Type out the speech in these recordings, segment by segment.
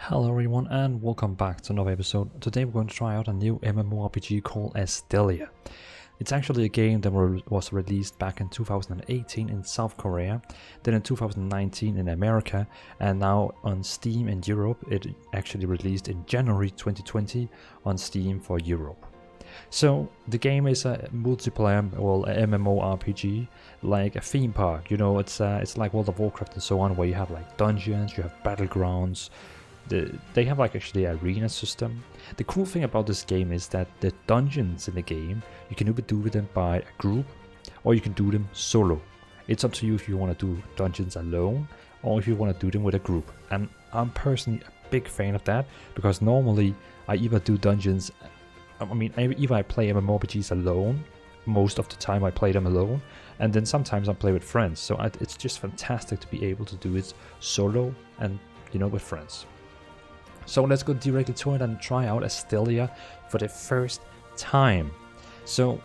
Hello everyone and welcome back to another episode. Today we're going to try out a new MMORPG called Astellia. It's actually a game that was released back in 2018 in South Korea, then in 2019 in America, and now on Steam in Europe. It actually released in January 2020 on Steam for Europe. So the game is a multiplayer, well, a MMORPG, like a theme park. You know, it's like World of Warcraft and so on, where you have like dungeons, you have battlegrounds. They have like actually an arena system. The cool thing about this game is that the dungeons in the game, you can either do them by a group or you can do them solo. It's up to you if you want to do dungeons alone or if you want to do them with a group. And I'm personally a big fan of that, because normally I either do dungeons, either I play MMORPGs alone, most of the time I play them alone, and then sometimes I play with friends. So it's just fantastic to be able to do it solo and, you know, with friends. So let's go directly to it and try out Astellia for the first time. So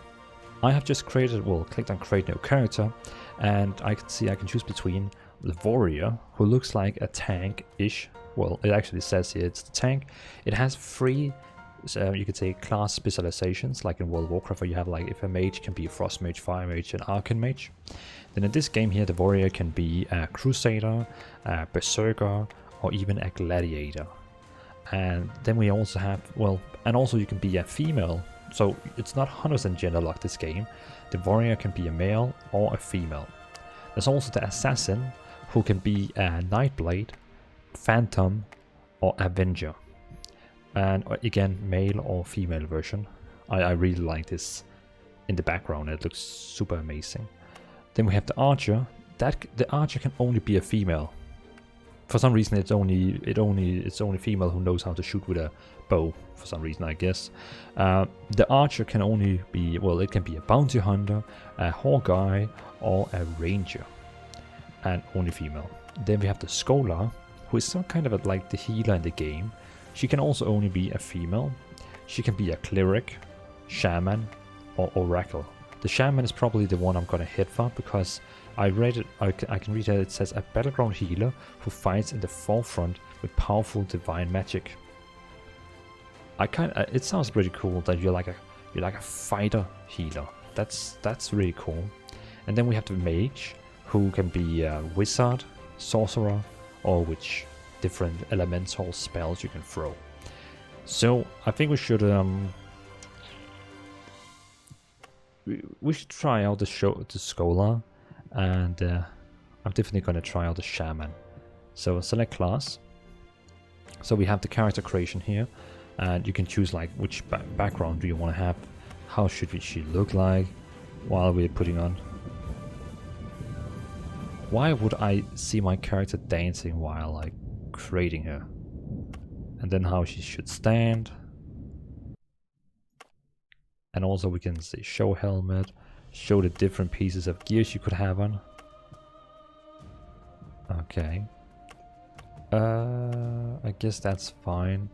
I have just clicked on create new character, and I can see I can choose between the warrior, who looks like a tank-ish. Well, it actually says here it's the tank. It has three, you could say, class specializations, like in World of Warcraft, where you have like if a mage can be a frost mage, fire mage, and arcane mage. Then in this game here, the warrior can be a crusader, a berserker, or even a gladiator. And then we also have, and also you can be a female, so it's not 100% gender locked, this game. The warrior can be a male or a female. There's also the assassin, who can be a nightblade, phantom, or avenger. And again, male or female version. I really like this in the background, it looks super amazing. Then we have the archer. The archer can only be a female. For some reason, it's only female who knows how to shoot with a bow. For some reason, I guess. The archer can only be, it can be a bounty hunter, a Hawkeye, or a ranger, and only female. Then we have the scholar, who is some kind of like the healer in the game. She can also only be a female. She can be a cleric, shaman, or oracle. The shaman is probably the one I'm gonna hit for, because I read it. I can read it. It says a battleground healer who fights in the forefront with powerful divine magic. It sounds pretty cool that you're like a fighter healer. That's really cool. And then we have the mage, who can be a wizard, sorcerer, or which different elemental spells you can throw. So I think we should try out the scholar. And I'm definitely going to try out the shaman. So select class. So we have the character creation here, and you can choose like which background do you want to have. How should she look like while we're putting on. Why would I see my character dancing while like creating her? And then how she should stand. And also we can say show helmet. Show the different pieces of gear you could have on. Okay. I guess that's fine.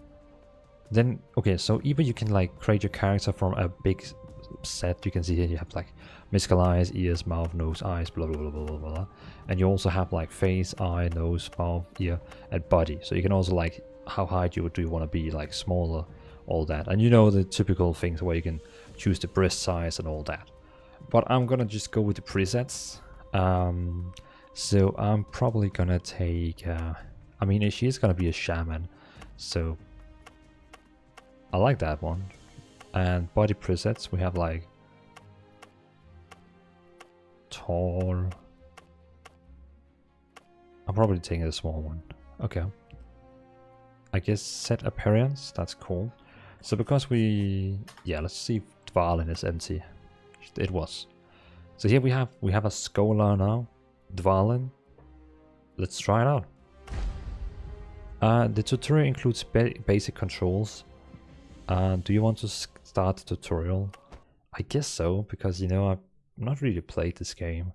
Then, okay, so either you can like create your character from a big set. You can see here you have like mystical eyes, ears, mouth, nose, eyes, blah blah blah blah blah blah. And you also have like face, eye, nose, mouth, ear, and body. So you can also like how high do you want to be, like smaller, all that. And you know the typical things where you can choose the breast size and all that. But I'm gonna just go with the presets. So I'm probably gonna take, she is gonna be a shaman, so I like that one. And body presets, we have like tall. I'm probably taking a small one. Okay. I guess set appearance, that's cool. So because let's see if Avalon is empty. It was. So here we have a scholar now, Avalon. Let's try it out. The tutorial includes basic controls. Do you want to start the tutorial? I guess so, because you know I've not really played this game.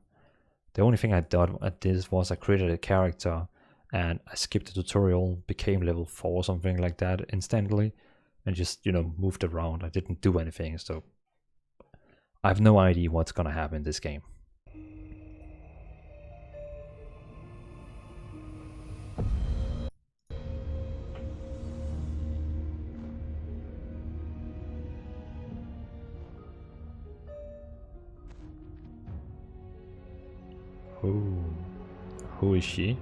The only thing I did was I created a character and I skipped the tutorial, became level 4 or something like that instantly, and just, you know, moved around. I didn't do anything, so I have no idea what's gonna happen in this game. Ooh. Who is she?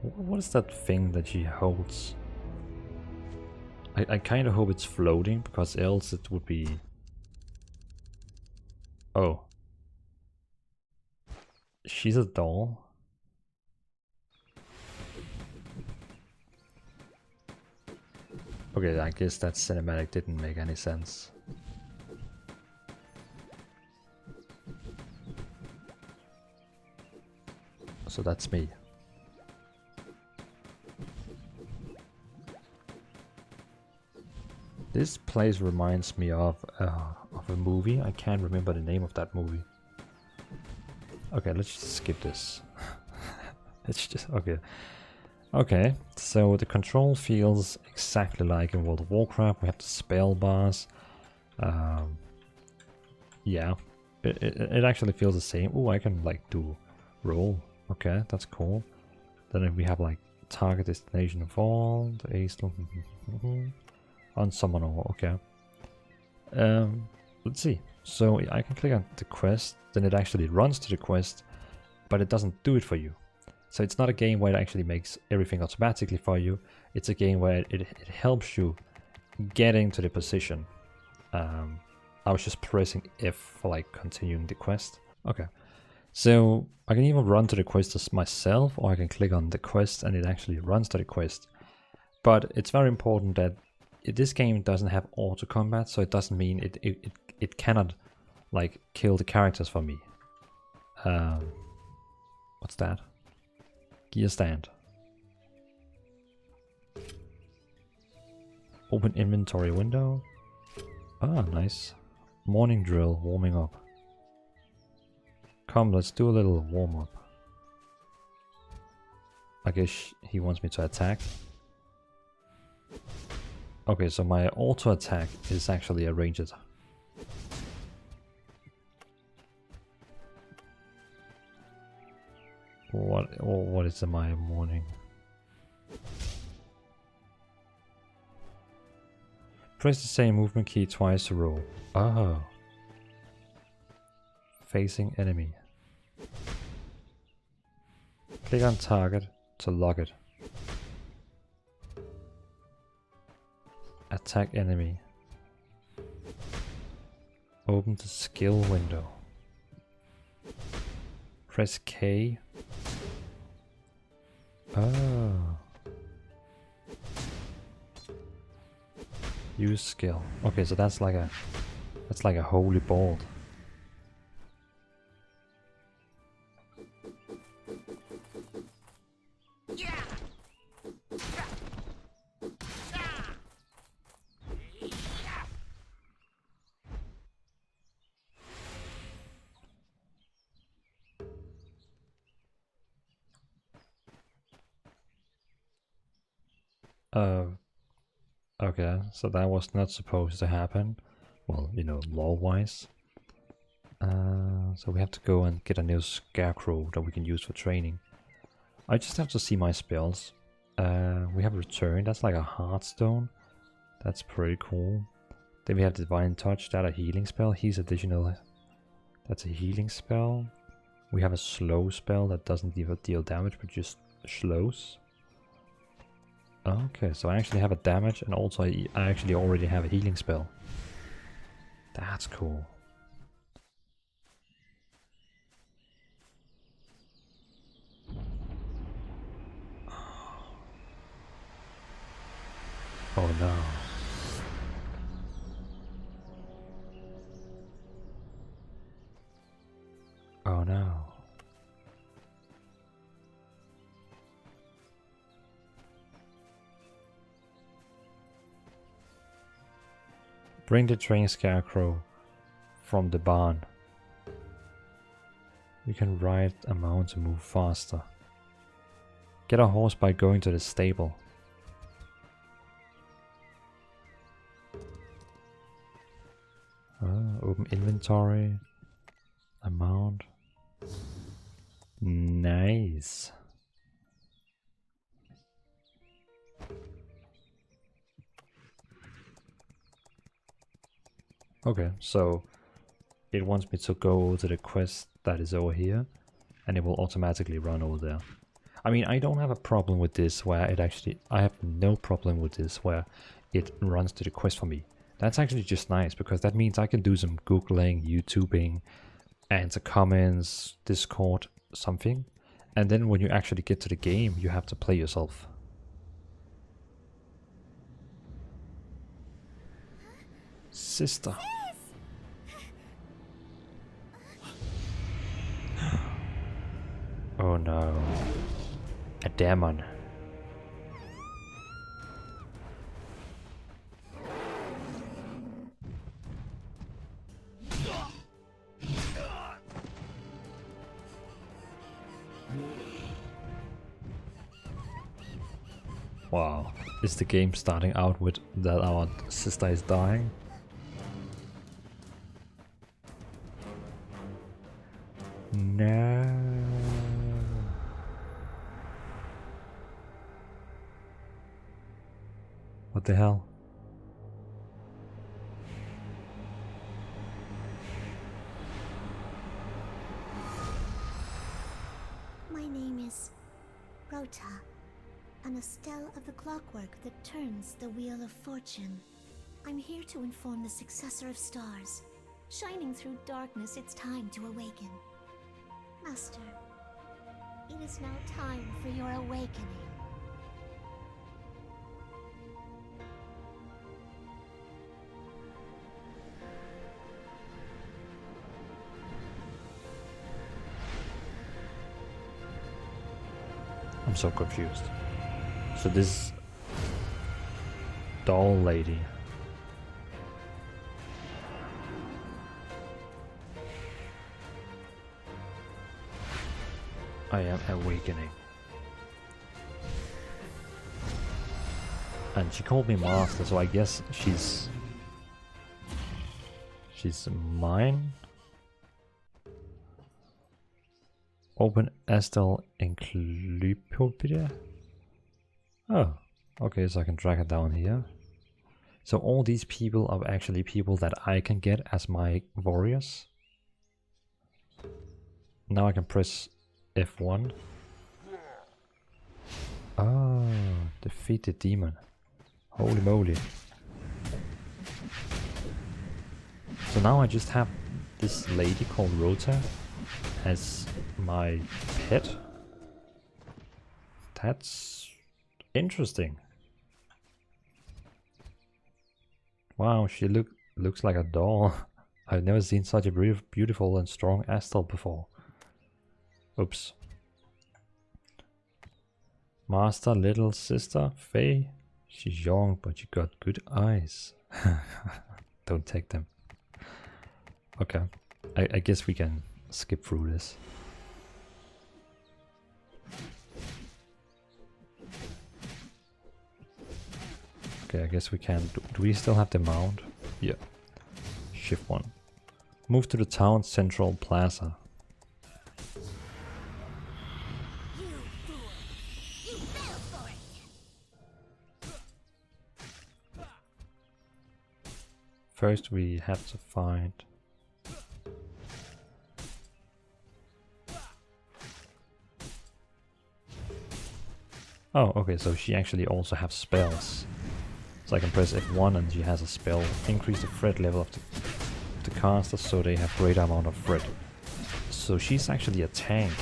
What is that thing that she holds? I kind of hope it's floating, because else it would be... Oh. She's a doll? Okay, I guess that cinematic didn't make any sense. So that's me. This place reminds me of a movie. I can't remember the name of that movie. Okay, let's just skip this. It's just okay. Okay, so the control feels exactly like in World of Warcraft. We have the spell bars. Yeah, it actually feels the same. Oh, I can like do roll. Okay, that's cool. Then we have like target, destination, fall, the ace, on summon all. Okay. Let's see. So I can click on the quest, then it actually runs to the quest, but it doesn't do it for you. So it's not a game where it actually makes everything automatically for you. It's a game where it helps you getting to the position. I was just pressing F for like continuing the quest. Okay. So I can either run to the quest myself, or I can click on the quest and it actually runs to the quest. But it's very important that this game doesn't have auto combat, so it doesn't mean it cannot like kill the characters for me. What's that? Gear stand. Open inventory window. Ah, nice. Morning drill, warming up. Come, let's do a little warm up. I guess he wants me to attack. Okay, so my auto attack is actually a ranged. What is in my morning? Press the same movement key twice to roll. Oh. Facing enemy. Click on target to lock it. Attack enemy. Open the skill window. Press K. Oh. Use skill. Okay, so that's like a holy bolt. Okay, so that was not supposed to happen. Well, you know, law-wise. So we have to go and get a new scarecrow that we can use for training. I just have to see my spells. We have return, that's like a heartstone. That's pretty cool. Then we have divine touch, that's a healing spell. He's additional. That's a healing spell. We have a slow spell that doesn't deal damage, but just slows. Okay, so I actually have a damage, and also I actually already have a healing spell. That's cool. Oh no. Oh no. Bring the trained scarecrow from the barn. You can ride a mount to move faster. Get a horse by going to the stable. Open inventory. A mount. Nice. Okay, so it wants me to go to the quest that is over here, and it will automatically run over there. I mean, I don't have a problem with this where it actually... I have no problem with this where it runs to the quest for me. That's actually just nice, because that means I can do some Googling, YouTubing, answer comments, Discord, something. And then when you actually get to the game, you have to play yourself. Sister. Oh no. A demon. Wow. Is the game starting out with that our sister is dying? No. What the hell? My name is Rota, an Astell of the clockwork that turns the wheel of fortune. I'm here to inform the successor of stars. Shining through darkness, it's time to awaken. Master, it is now time for your awakening. I'm so confused. So this doll lady. I am awakening. And she called me master, so I guess she's mine. Open Astellia Encyclopedia. Oh, okay, so I can drag it down here. So all these people are actually people that I can get as my warriors. Now I can press F1. Oh, defeat the demon. Holy moly. So now I just have this lady called Rota as my pet. That's interesting. Wow, she looks like a doll. I've never seen such a beautiful and strong Astell before. Oops. Master, little sister, Faye. She's young, but she got good eyes. Don't take them. Okay, I guess we can skip through this. Okay, I guess we can. Do we still have the mount? Yeah. Shift 1. Move to the town central plaza. First we have to find... Oh, okay, so she actually also has spells. So I can press F1 and she has a spell. Increase the threat level of the caster so they have greater amount of threat. So she's actually a tank.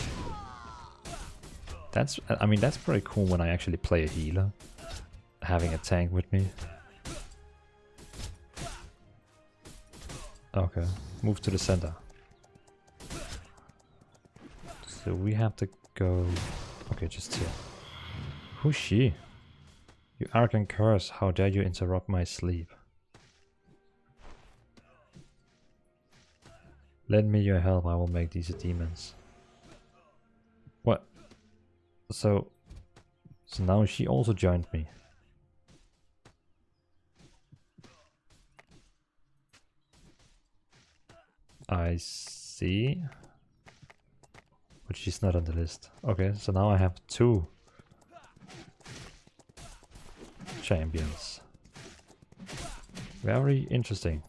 That's, I mean, that's pretty cool when I actually play a healer. Having a tank with me. Okay, move to the center. So we have to go... Okay, just here. Who's she? You arrogant curse, how dare you interrupt my sleep? Lend me your help, I will make these demons. What? So now she also joined me. I see. But she's not on the list. Okay, so now I have 2 champions. Very interesting.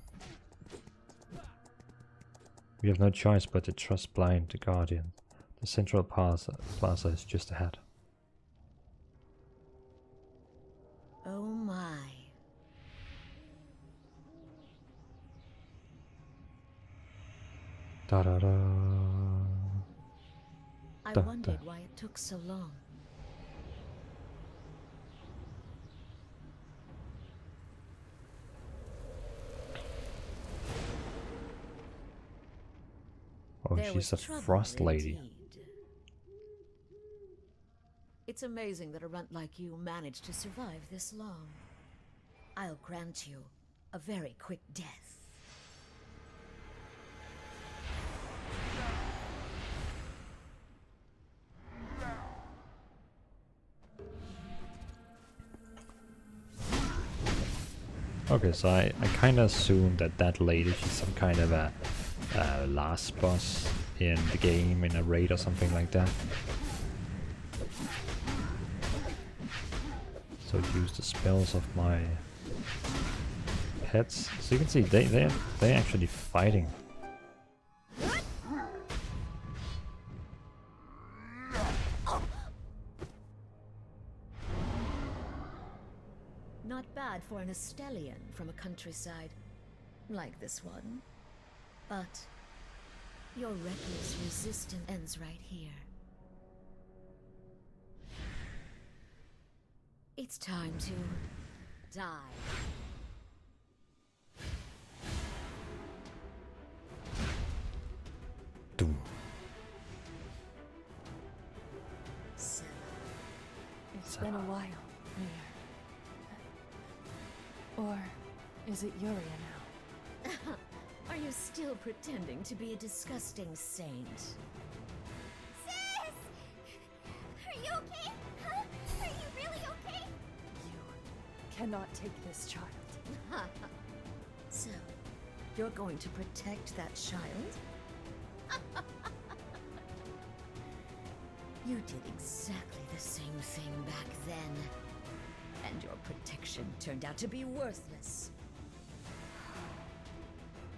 We have no choice but to trust blind the Guardian. The central plaza is just ahead. Oh my. Da da da. I Da, wondered da. why it took so long. Oh, There she's a was trouble frost lady. indeed. It's amazing that a runt like you managed to survive this long. I'll grant you a very quick death. Okay, so I kind of assumed that that lady, she's some kind of a last boss in the game, in a raid or something like that. So use the spells of my pets. So you can see they're actually fighting. Not bad for an Astellian from a countryside like this one. But your reckless resistance ends right here. It's time to die. Doom. So, It's been a while, Mir. Or is it Yuria now? are you still pretending to be a disgusting saint? Sis! Are you okay? Huh? Are you really okay? You cannot take this child. So, you're going to protect that child? You did exactly the same thing back then. And your protection turned out to be worthless.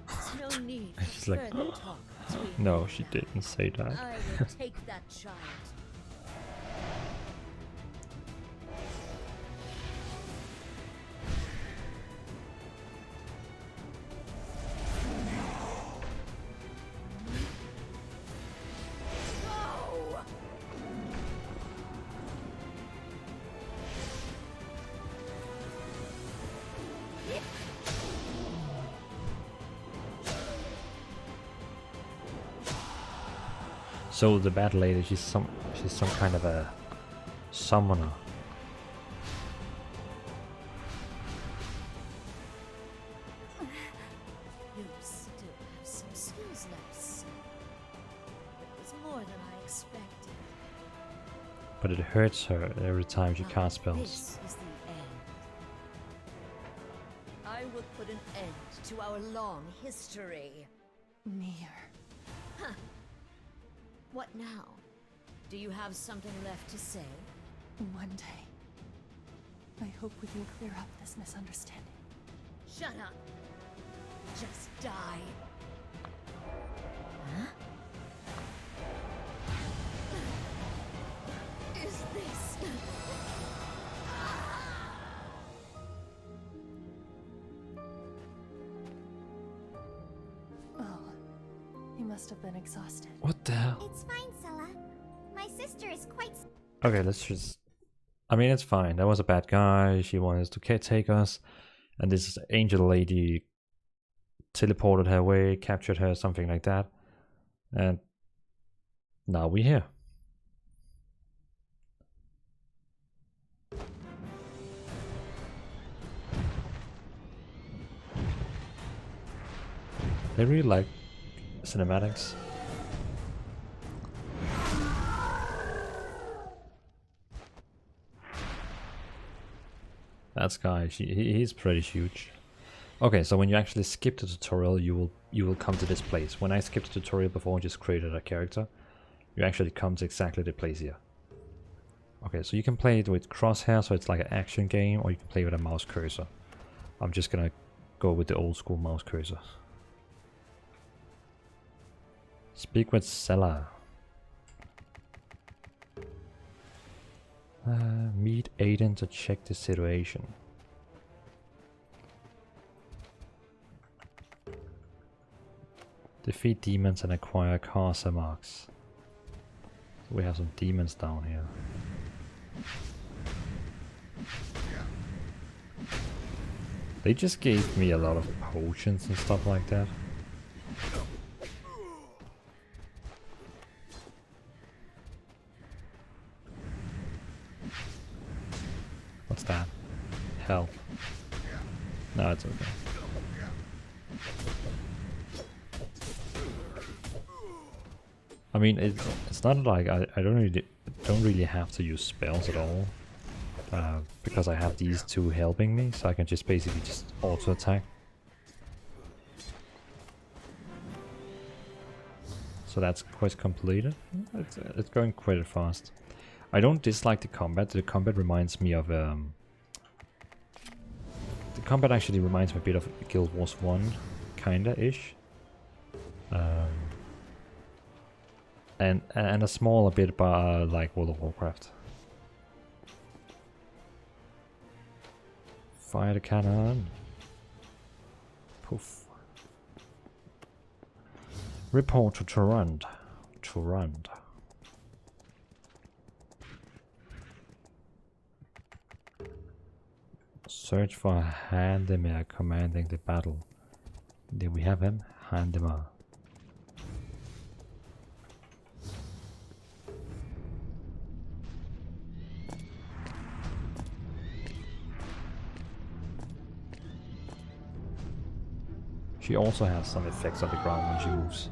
There's no need for She's like, further talk between No, you she now. didn't say that. I will take that child. No! So the bad lady, she's some kind of a summoner. You still have some skills left, son. It was more than I expected. But it hurts her every time she Now casts spells. This is the end. I will put an end to our long history. Mir. What now? Do you have something left to say? One day, I hope we can clear up this misunderstanding. Shut up. Just die. Huh? Is this... Oh, he must have been exhausted. What the hell? It's fine, Sella. My sister is quite... Okay, let's just... I mean, it's fine. That was a bad guy. She wanted to take us. And this angel lady teleported her away, captured her, something like that. And now we're here. They really like cinematics. That guy, he's pretty huge. Okay, so when you actually skip the tutorial, you will come to this place. When I skipped the tutorial before and just created a character, you actually come to exactly the place here. Okay, so you can play it with crosshair, so it's like an action game, or you can play with a mouse cursor. I'm just gonna go with the old school mouse cursor. Speak with Seller. Meet Aiden to check the situation. Defeat demons and acquire Casa marks. So we have some demons down here. They just gave me a lot of potions and stuff like that. What's that? Hell. No, it's okay. I mean, it's not like I don't really have to use spells at all, because I have these two helping me, so I can just basically just auto attack. So that's quest completed. It's going quite fast. I don't dislike the combat. The combat reminds me of the combat actually reminds me a bit of Guild Wars 1, kinda ish. And a small bit by like World of Warcraft. Fire the cannon. Poof. Report to Toronto. Toronto. Search for Handemar commanding the battle. Did we have him? Handemar. She also has some effects on the ground when she moves.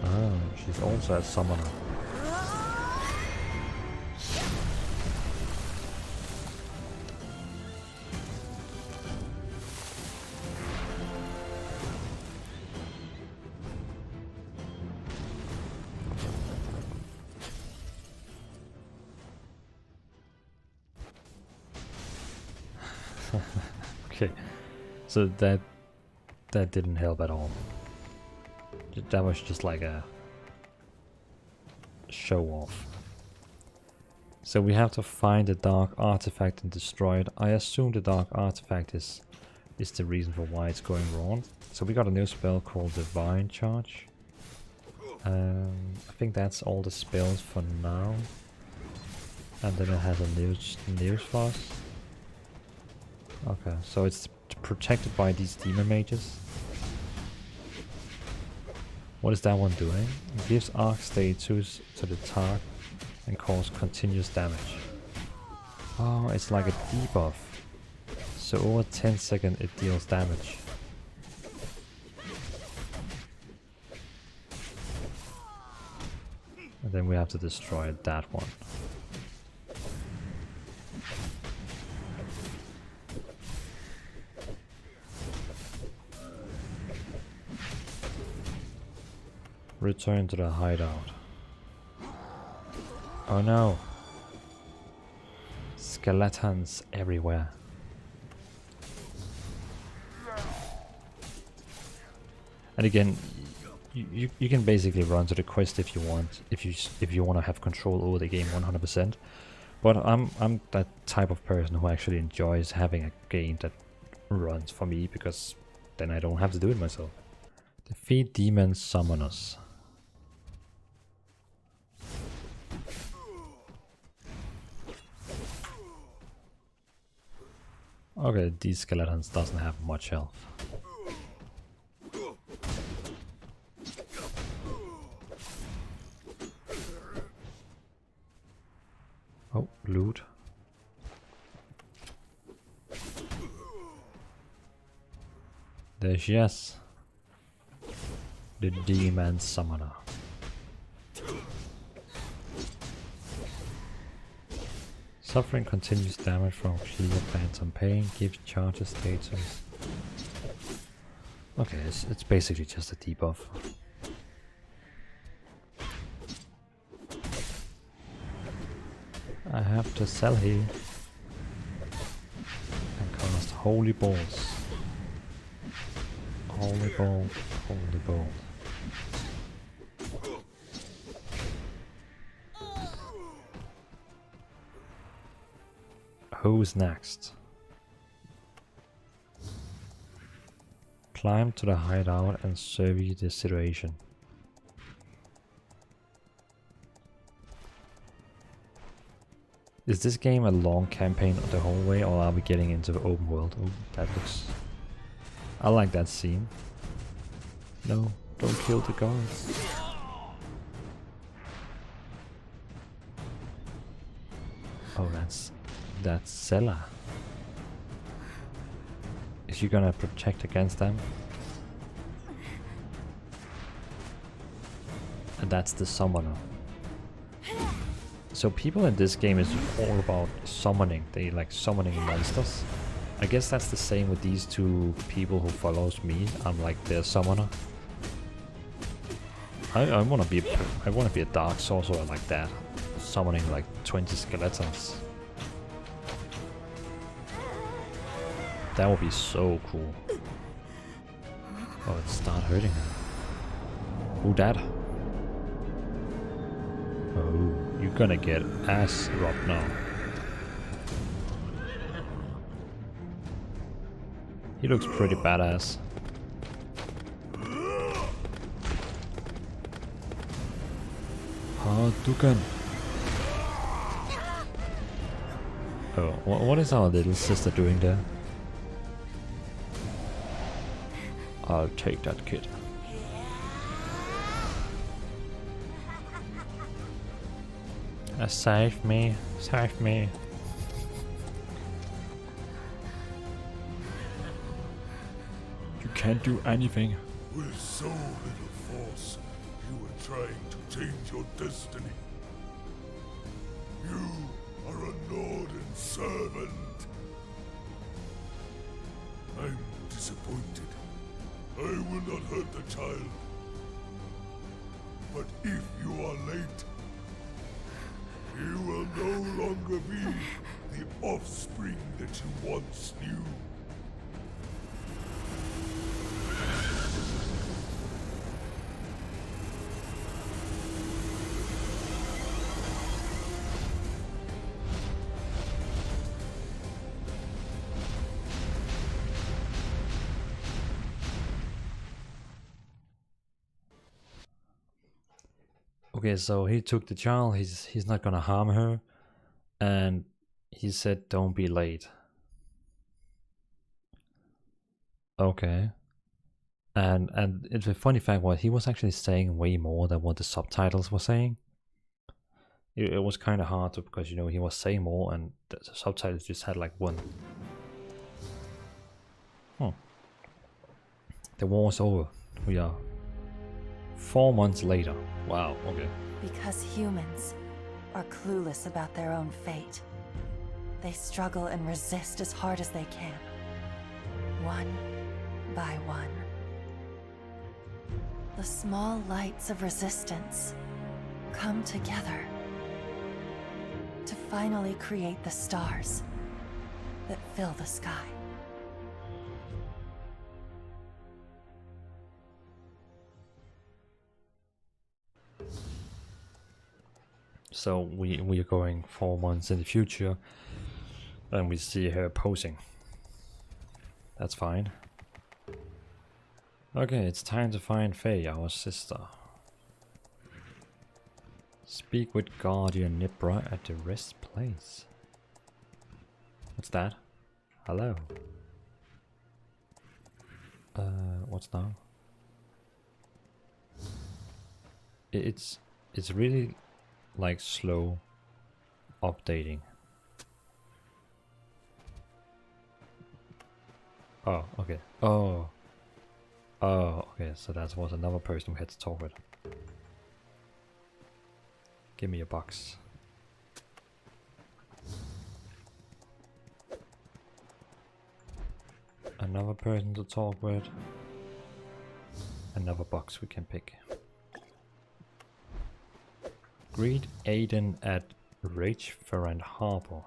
Oh, she's also a summoner. Okay, so that didn't help at all. That was just like a show off. So we have to find the dark artifact and destroy it. I assume the dark artifact is the reason for why it's going wrong. So we got a new spell called Divine Charge. I think that's all the spells for now. And then it has a news for us. Okay, so it's protected by these demon mages. What is that one doing? It gives arc status to the target and cause continuous damage. Oh, it's like a debuff. So over 10 seconds it deals damage. And then we have to destroy that one. Return to the hideout. Oh no! Skeletons everywhere. And again, you can basically run to the quest if you want, if you want to have control over the game 100%. But I'm that type of person who actually enjoys having a game that runs for me, because then I don't have to do it myself. Defeat demon summoners. Okay, these skeletons doesn't have much health. Oh, loot. There's yes. The demon summoner. Suffering continuous damage from clear phantom pain, gives charges status. Okay, it's basically just a debuff. I have to sell here and cast Holy Balls. Holy Ball, Holy Ball. Who's next? Climb to the hideout and survey the situation. Is this game a long campaign the whole way, or are we getting into the open world? Oh, that looks... I like that scene. No, don't kill the guards. Oh, that's Sella. Is she gonna protect against them? And that's the summoner. So people in this game is all about summoning. They like summoning monsters. I guess that's the same with these two people who follows me. I'm like their summoner. I wanna be a dark sorcerer like that, summoning like 20 skeletons. That would be so cool. Oh, it started hurting her. Who that? Oh, you're gonna get ass robbed now. He looks pretty badass. Hadouken! Oh, what is our little sister doing there? I'll take that kid. Save me, save me. You can't do anything. With so little force, you were trying to change your destiny. You are a Norden servant. I'm disappointed. I will not hurt the child. But if you are late, you will no longer be the offspring that you once knew. Okay, so he took the child, he's not gonna harm her, and he said don't be late. Okay. And it's a funny fact was he was actually saying way more than what the subtitles were saying. It was kind of hard to, because you know he was saying more and the subtitles just had like one. The war's over. We are 4 months later. Wow, okay. Because humans are clueless about their own fate. They struggle and resist as hard as they can. One by one. The small lights of resistance come together to finally create the stars that fill the sky. So we are going 4 months in the future, and we see her posing. That's fine. Okay, it's time to find Faye, our sister. Speak with Guardian Nibra at the rest place. What's that? Hello. What's now? It's really like slow updating. Oh, okay. Oh, okay. So that was another person we had to talk with. Give me a box. Another person to talk with. Another box we can pick. Greet Aiden at Rageferent Harbor.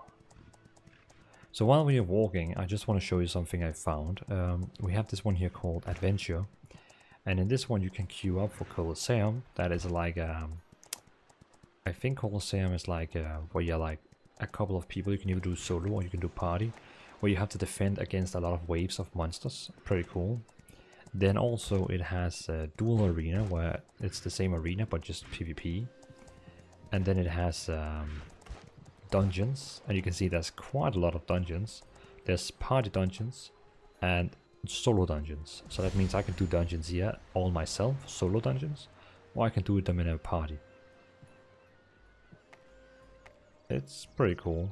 So while we are walking, I just want to show you something I found. We have this one here called Adventure. And in this one you can queue up for Coliseum. That is like, I think Coliseum is like where you're like a couple of people. You can either do solo or you can do party. Where you have to defend against a lot of waves of monsters. Pretty cool. Then also it has a dual arena where it's the same arena but just PvP. And then it has dungeons, and you can see there's quite a lot of dungeons. There's party dungeons and solo dungeons. So that means I can do dungeons here all myself, solo dungeons, or I can do them in a party. It's pretty cool.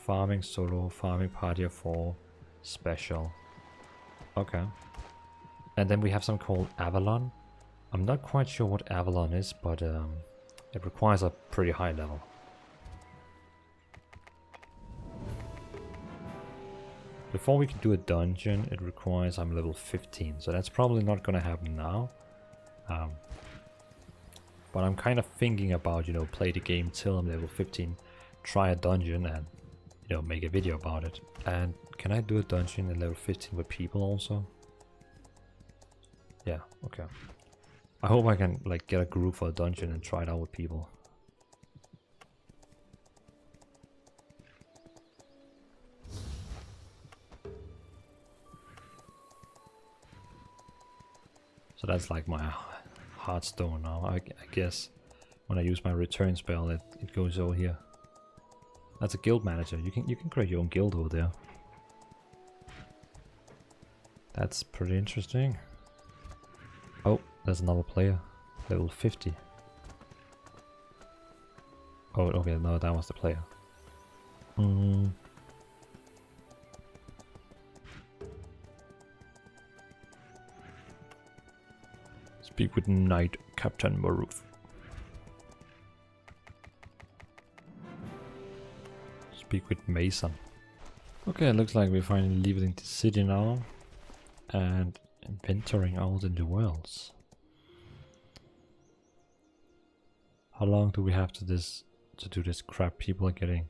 Farming solo, farming party of 4, special. Okay. And then we have some called Avalon. I'm not quite sure what Avalon is, but it requires a pretty high level. Before we can do a dungeon, it requires I'm level 15, so that's probably not gonna happen now. But I'm kind of thinking about, you know, play the game till I'm level 15, try a dungeon and, you know, make a video about it. And can I do a dungeon at level 15 with people also? Yeah, okay. I hope I can like get a group for a dungeon and try it out with people. So that's like my Hearthstone now. I guess when I use my return spell, it goes over here. That's a guild manager. You can create your own guild over there. That's pretty interesting. Oh, there's another player, level 50. Oh, okay, no, that was the player. Speak with Knight Captain Maruf. Speak with Mason. Okay, it looks like we're finally leaving the city now and venturing out in the worlds. How long do we have to do this crap people are getting?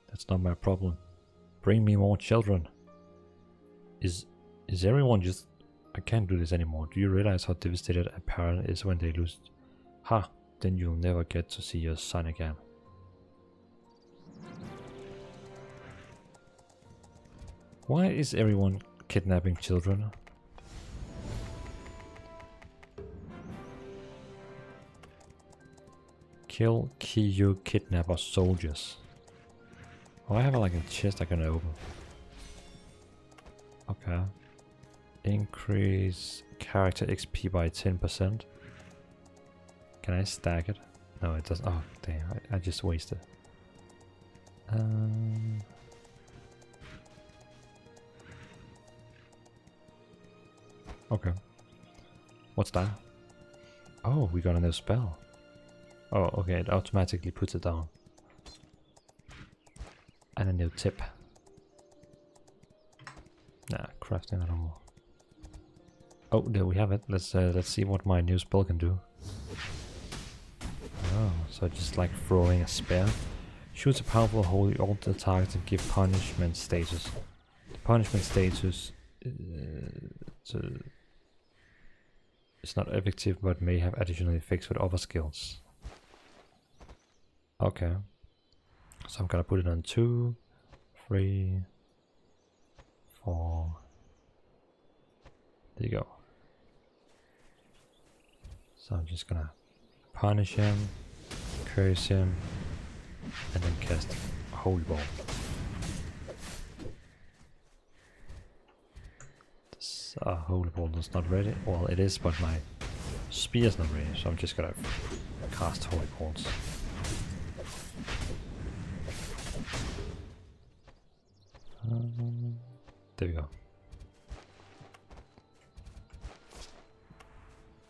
That's not my problem. Bring me more children. Is everyone just... I can't do this anymore. Do you realize how devastated a parent is when they lose? Ha! Then you'll never get to see your son again. Why is everyone kidnapping children? Kill Kiyu kidnapper soldiers. Oh, I have like a chest I can open. Okay. Increase character XP by 10%. Can I stack it? No, it doesn't. Oh, damn. I just wasted. Okay. What's that? Oh, we got a new spell. Oh, okay, it automatically puts it down. And a new tip. Nah, crafting at all. Oh, there we have it. Let's see what my new spell can do. Oh, so just like throwing a spear. Shoots a powerful holy altar target and give punishment status. The punishment status it's not effective but may have additional effects with other skills. Okay. So I'm gonna put it on 2, 3, 4. There you go. So I'm just gonna punish him, curse him, and then cast Holy Ball. This Holy Ball is not ready. Well, it is, but my spear is not ready, so I'm just gonna cast Holy Balls. There we go.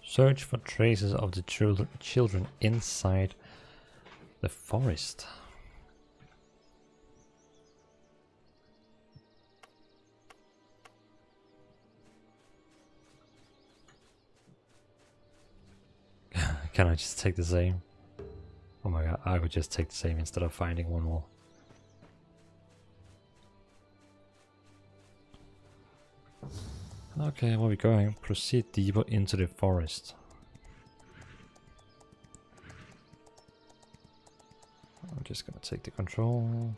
Search for traces of the children inside the forest. Can I just take the same? Oh my god, I would just take the same instead of finding one more. Okay, where are we going? Proceed deeper into the forest. I'm just gonna take the control.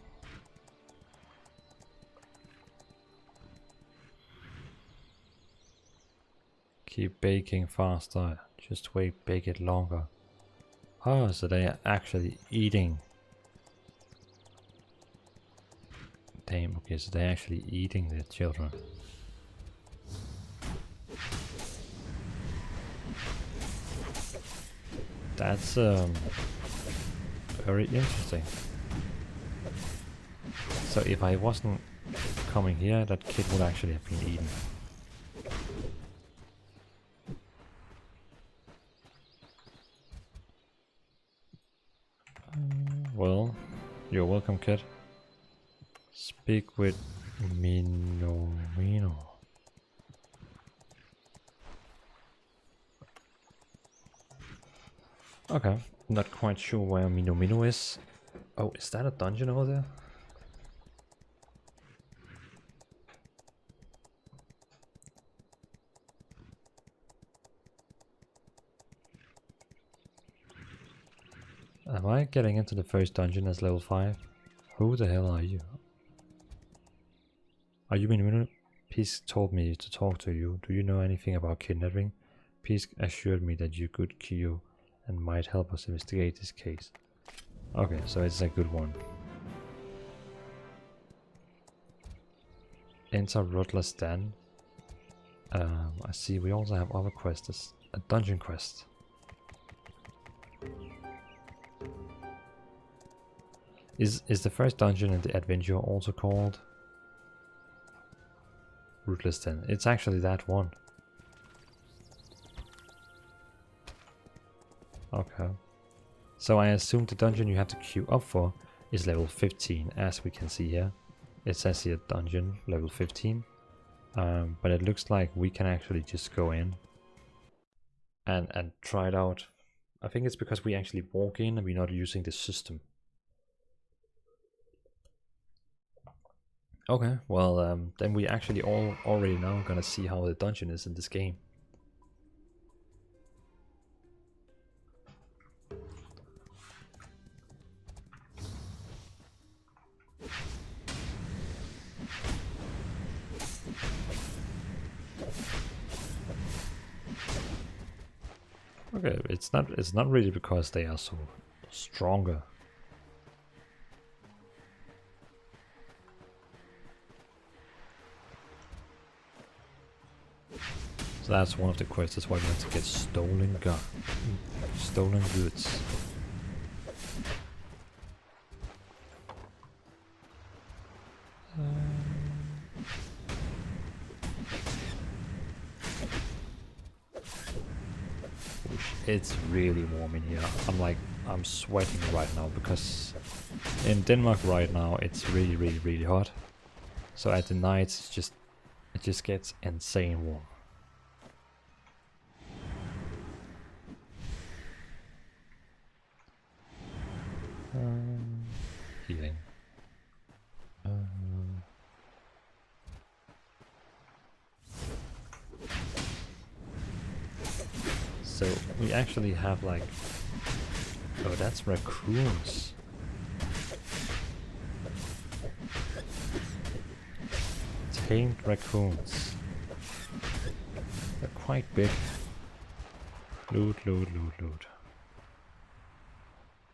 Keep baking faster. Just wait, bake it longer. Oh, so they are actually eating. Damn, okay, so they're actually eating the children. That's very interesting. So if I wasn't coming here, that kid would actually have been eaten. Well, you're welcome, kid. Speak with Mino. Okay, not quite sure where Mino is. Oh, is that a dungeon over there? Am I getting into the first dungeon as level 5? Who the hell are you? Are you Mino? Peace told me to talk to you. Do you know anything about kidnapping? Peace assured me that you could kill and might help us investigate this case. Okay, so it's a good one. Enter Rutler's Den. I see we also have other quests. A dungeon quest. Is the first dungeon in the adventure also called Rutler's Den? It's actually that one. Okay. So I assume the dungeon you have to queue up for is level 15, as we can see here. It says here dungeon level 15. But it looks like we can actually just go in and try it out. I think it's because we actually walk in and we're not using the system. Okay, well then we actually already now gonna see how the dungeon is in this game. Okay, it's not really because they are so stronger. So that's one of the quests. That's why we have to get stolen goods. It's really warm in here. I'm sweating right now because in Denmark right now it's really hot. So at the night it just gets insane warm. Healing. So we actually have like, oh, that's raccoons. Tamed raccoons. They're quite big. Loot.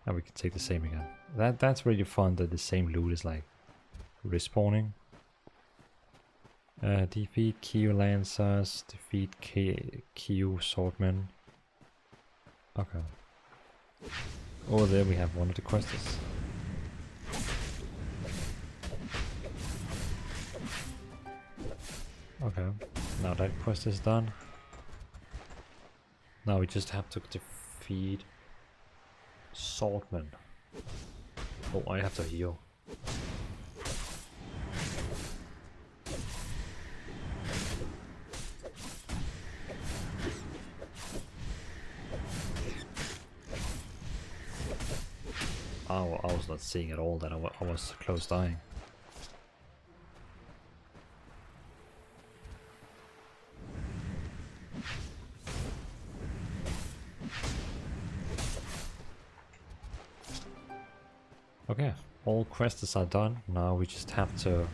And we can take the same again. That's really fun that the same loot is like respawning. Defeat Q Lancers, defeat Q Swordmen. Okay. Over there we have one of the quests. Okay, now that quest is done. Now we just have to defeat Swordmen. Oh, I have to heal. not seeing at all that I was close dying. Okay, all quests are done. Now we just have to...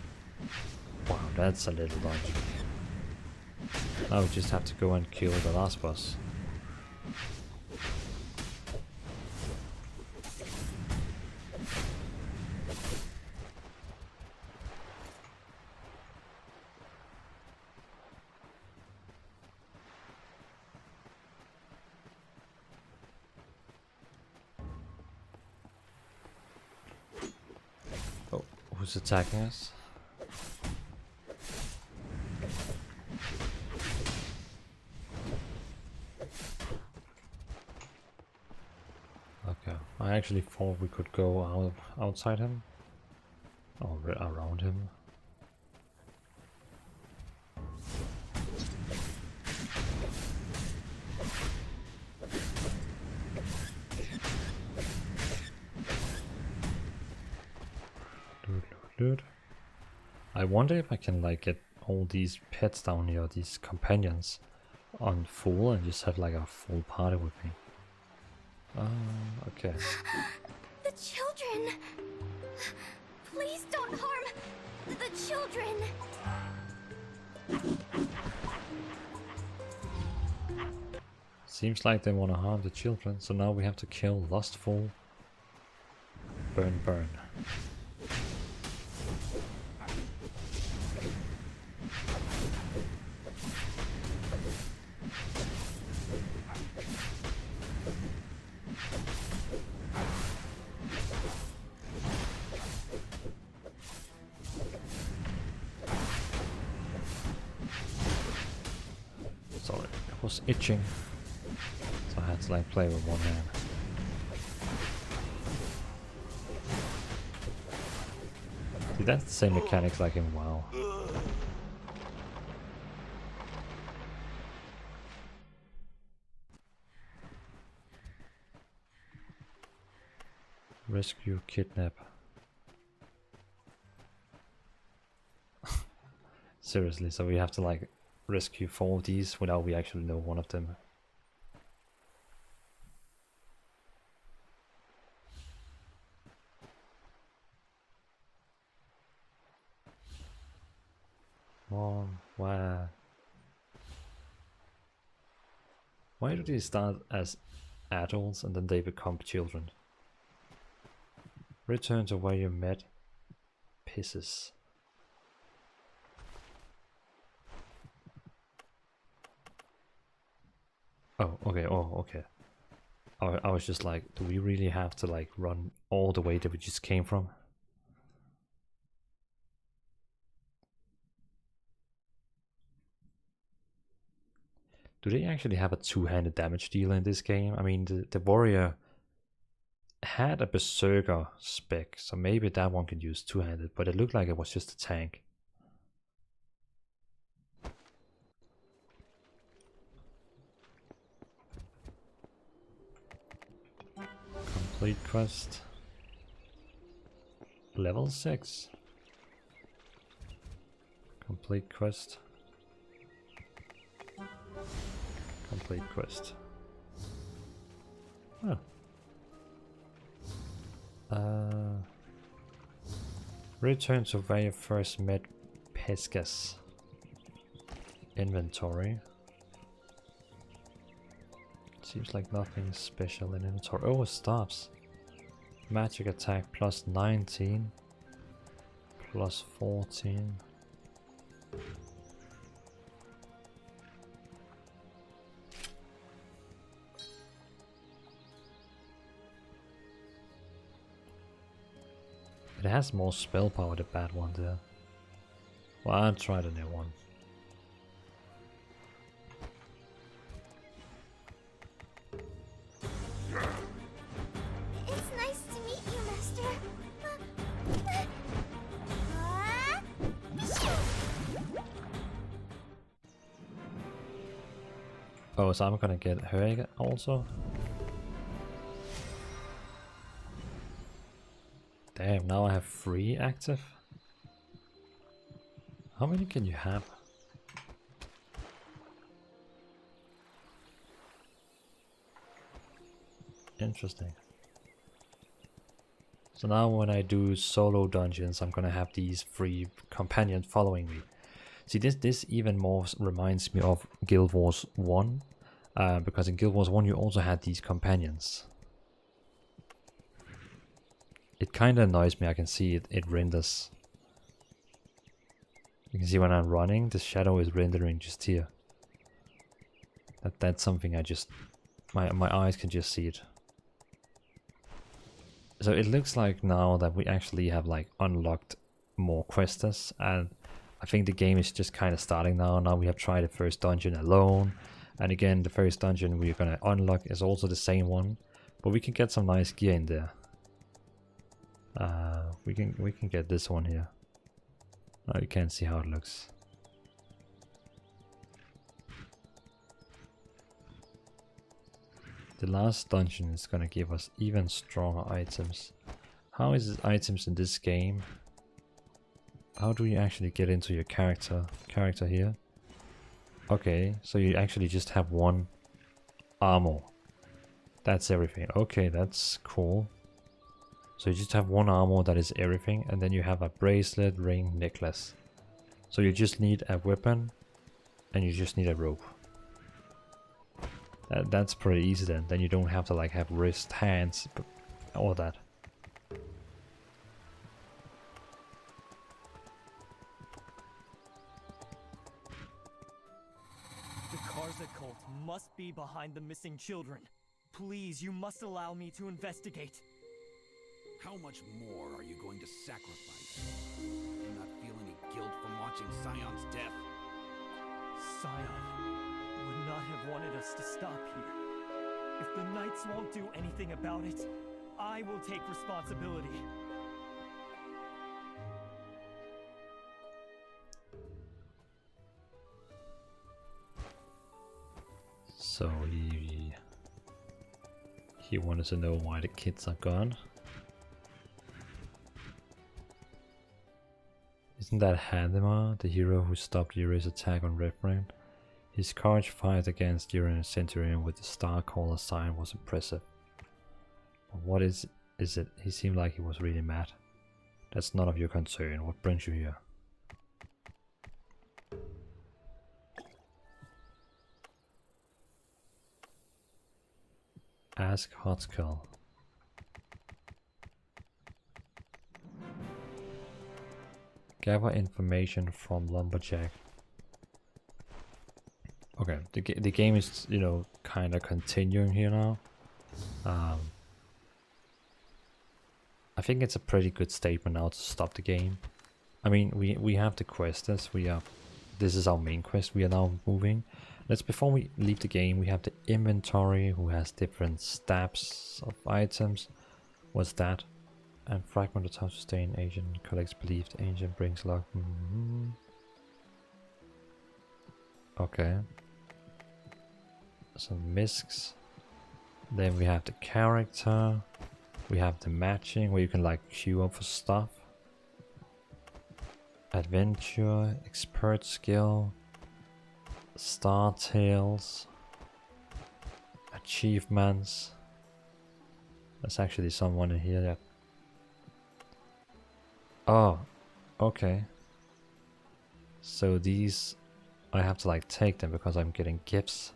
Wow, that's a little dungeon. Now we just have to go and kill the last boss. Oh, who's attacking us? Okay, I actually thought we could go outside him. Or around him. I wonder if I can like get all these pets down here, these companions, on full and just have like a full party with me. Okay. The children! Please don't harm the children! Seems like they want to harm the children, so now we have to kill Lustful. Burn, burn. Sorry, it was itching, so I had to like play with one hand. See, that's the same mechanics like in WoW. Rescue, kidnap. Seriously, so we have to like rescue 4 of these without we actually know one of them. Why do they start as adults and then they become children? Return to where you met pisses. Oh, okay. I was just like, do we really have to like run all the way that we just came from? Do they actually have a two-handed damage dealer in this game? I mean, the warrior had a berserker spec, so maybe that one could use two-handed, but it looked like it was just a tank. Complete quest. Level 6. Complete quest. Complete quest. Oh. Return to where you first met Pescas. Inventory. Seems like nothing special in inventory. Oh, it stops. Magic attack plus 19. Plus 14. It has more spell power, the bad one there. Well, I'll try the new one. It's nice to meet you, Master. Oh, so I'm gonna get her also? Okay, now I have 3 active. How many can you have? Interesting. So now when I do solo dungeons, I'm gonna have these 3 companions following me. See, this even more reminds me of Guild Wars 1, because in Guild Wars 1 you also had these companions. It kind of annoys me. I can see it renders. You can see when I'm running, the shadow is rendering just here. That's something I just... My eyes can just see it. So it looks like now that we actually have like unlocked more quests, and I think the game is just kind of starting now. Now we have tried the first dungeon alone, and again the first dungeon we're gonna unlock is also the same one, but we can get some nice gear in there. We can get this one here. Oh, you can't see how it looks. The last dungeon is gonna give us even stronger items. How is it items in this game? How do you actually get into your character here? Okay, so you actually just have 1 armor. That's everything. Okay, that's cool. So you just have 1 armor that is everything, and then you have a bracelet, ring, necklace. So you just need a weapon, and you just need a rope. That's pretty easy then. Then you don't have to like have wrist, hands, all that. The Karza cult must be behind the missing children. Please, you must allow me to investigate. How much more are you going to sacrifice? Do you not feel any guilt from watching Scion's death? Scion would not have wanted us to stop here. If the Knights won't do anything about it, I will take responsibility. So he wanted to know why the kids are gone. Isn't that Hadima, the hero who stopped Yuri's attack on Reverend? His courage fight against Yuri Centurion with the Star Caller sign was impressive. But what is it? He seemed like he was really mad. That's none of your concern. What brings you here? Ask Hotskull. Gather information from Lumberjack. Okay, the game is, you know, kind of continuing here now. I think it's a pretty good statement now to stop the game. I mean, we have the quest as this is our main quest. We are now moving. Before we leave the game, we have the inventory who has different stabs of items. What's that? And fragment of time sustain agent collects believed agent brings luck. Okay. Some miscs. Then we have the character. We have the matching where you can like queue up for stuff. Adventure, expert skill, star tales, achievements. There's actually someone in here that... Oh, okay. So these, I have to like take them because I'm getting gifts.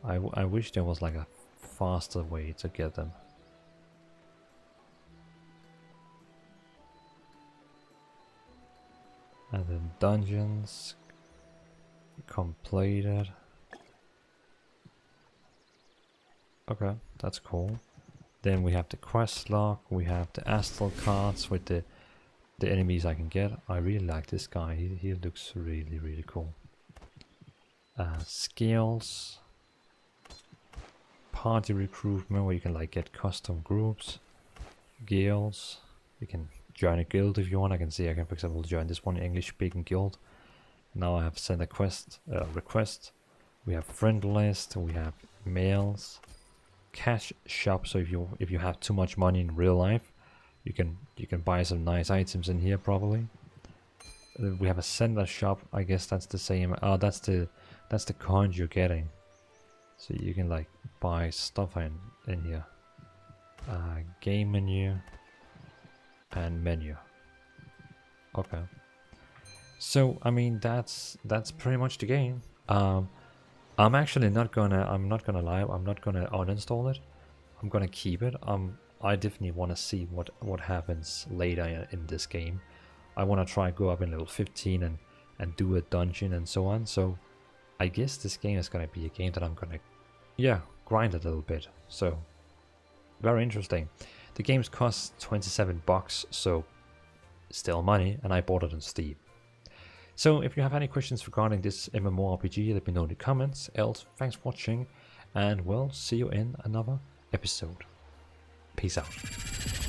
I wish there was like a faster way to get them. And then dungeons completed. Okay, that's cool. Then we have the quest log, we have the Astel cards with the enemies I can get. I really like this guy, he looks really cool. Skills. Party recruitment where you can like get custom groups. Guilds. You can join a guild if you want. I can see I can for example join this one English speaking guild. Now I have sent a request. We have friend list, we have mails, cash shop. So if you have too much money in real life, you can buy some nice items in here probably. We have a center shop. I guess that's the same. Oh, that's the coins you're getting. So you can like buy stuff in here. Game menu and menu. Okay. So I mean that's pretty much the game. I'm actually not gonna lie, I'm not gonna uninstall it. I'm gonna keep it. I definitely want to see what happens later in this game. I want to try go up in level 15 and do a dungeon and so on. So I guess this game is gonna be a game that I'm gonna grind a little bit. So very interesting. The games cost 27 bucks, so still money, and I bought it on Steam. So if you have any questions regarding this MMORPG, let me know in the comments. Else, thanks for watching, and we'll see you in another episode. Peace out.